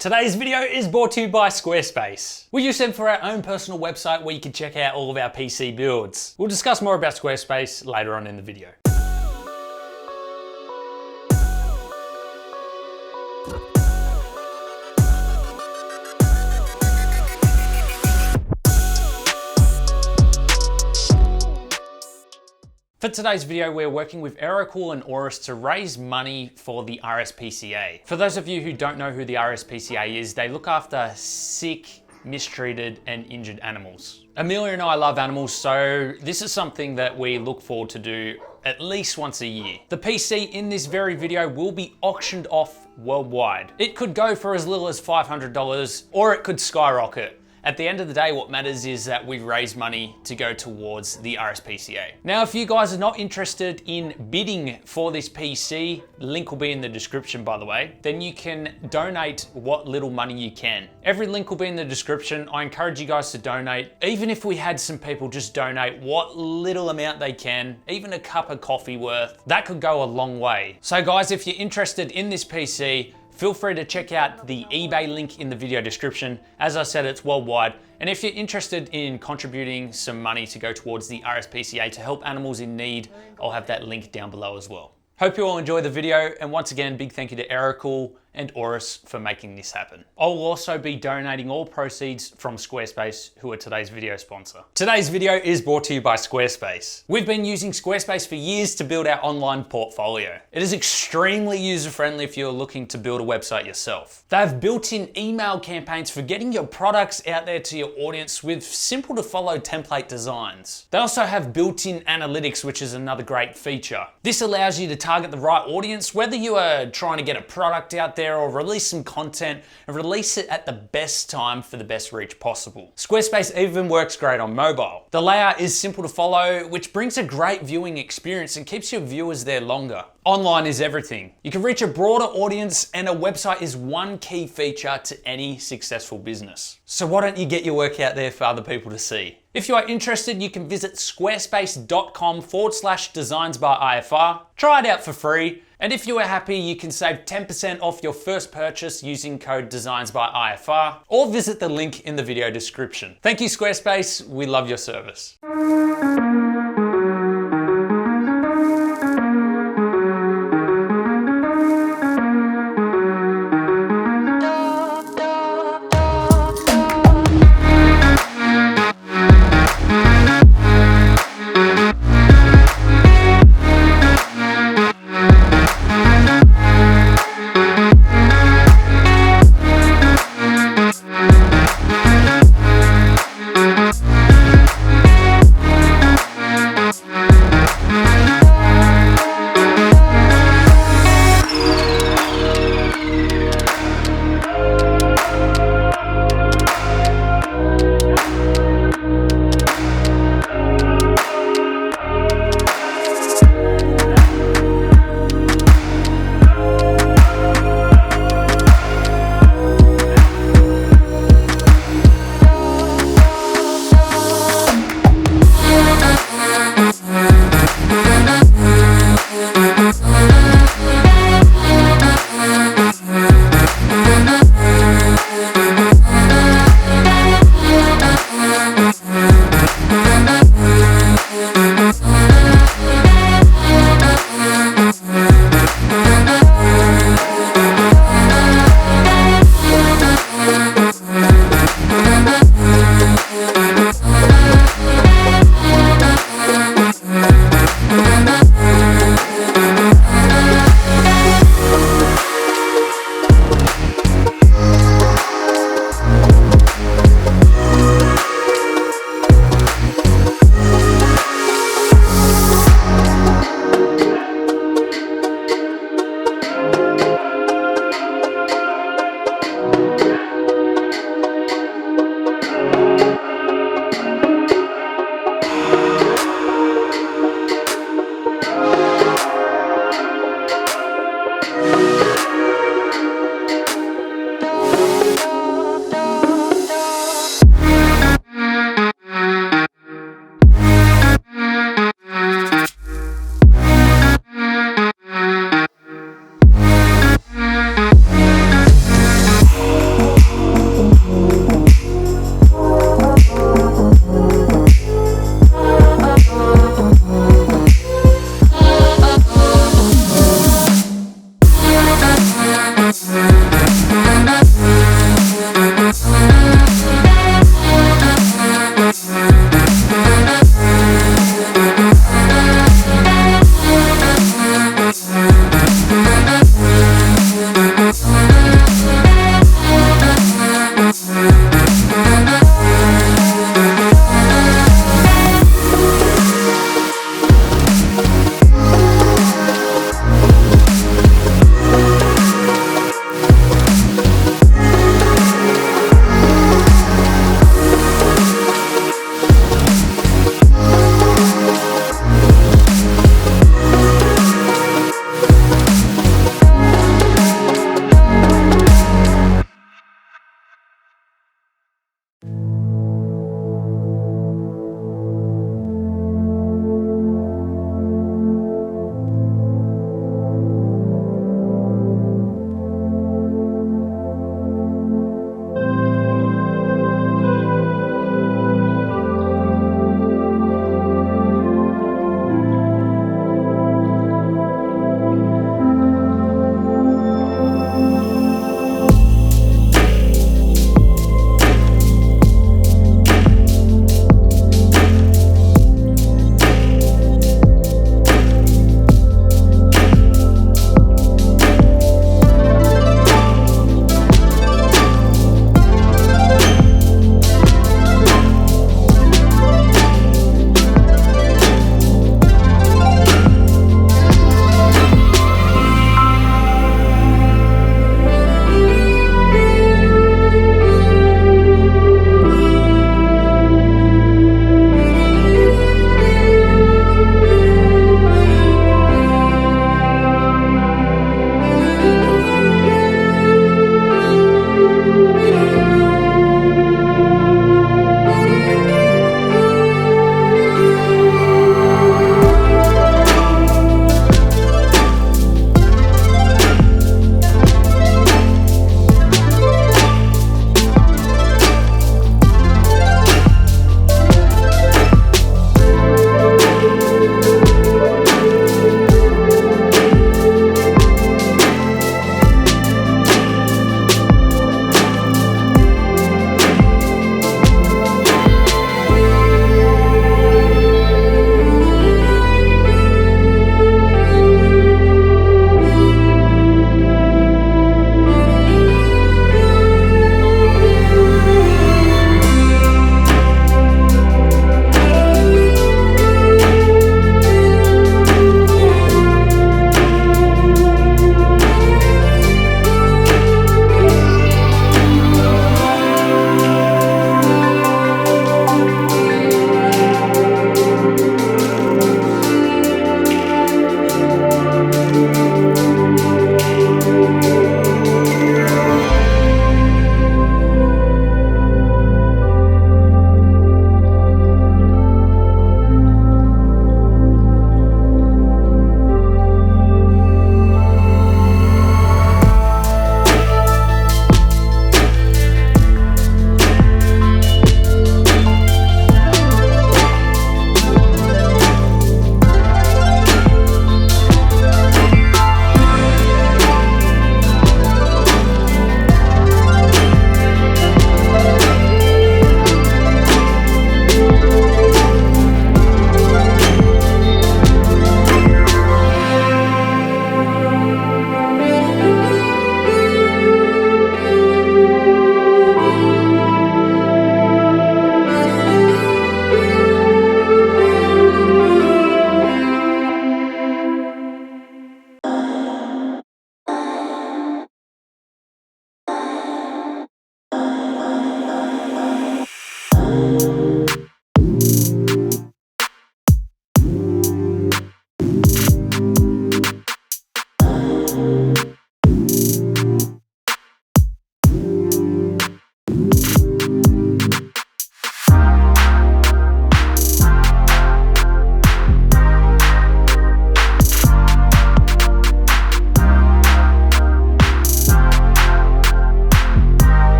Today's video is brought to you by Squarespace. We use them for our own personal website where you can check out all of our PC builds. We'll discuss more about Squarespace later on in the video. For today's video, we're working with Aerocool and Aurus to raise money for the RSPCA. For those of you who don't know who the RSPCA is, they look after sick, mistreated, and injured animals. Amelia and I love animals, so this is something that we look forward to do at least once a year. The PC in this very video will be auctioned off worldwide. It could go for as little as $500, or it could skyrocket. At the end of the day, what matters is that we raise money to go towards the RSPCA. Now, if you guys are not interested in bidding for this PC, link will be in the description, by the way, then you can donate what little money you can. Every link will be in the description. I encourage you guys to donate. Even if we had some people just donate what little amount they can, even a cup of coffee worth, that could go a long way. So guys, if you're interested in this PC, feel free to check out the eBay link in the video description. As I said, it's worldwide. And if you're interested in contributing some money to go towards the RSPCA to help animals in need, I'll have that link down below as well. Hope you all enjoy the video. And once again, big thank you to Aerocool and Aurus for making this happen. I will also be donating all proceeds from Squarespace, who are today's video sponsor. Today's video is brought to you by Squarespace. We've been using Squarespace for years to build our online portfolio. It is extremely user-friendly if you're looking to build a website yourself. They have built-in email campaigns for getting your products out there to your audience with simple to follow template designs. They also have built-in analytics, which is another great feature. This allows you to target the right audience, whether you are trying to get a product out there or release some content and release it at the best time for the best reach possible. Squarespace even works great on mobile. The layout is simple to follow, which brings a great viewing experience and keeps your viewers there longer. Online is everything. You can reach a broader audience, and a website is one key feature to any successful business. So why don't you get your work out there for other people to see? If you are interested, you can visit squarespace.com/designsbyifr. Try it out for free. And if you are happy, you can save 10% off your first purchase using code DESIGNSBYIFR, or visit the link in the video description. Thank you, Squarespace. We love your service.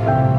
you.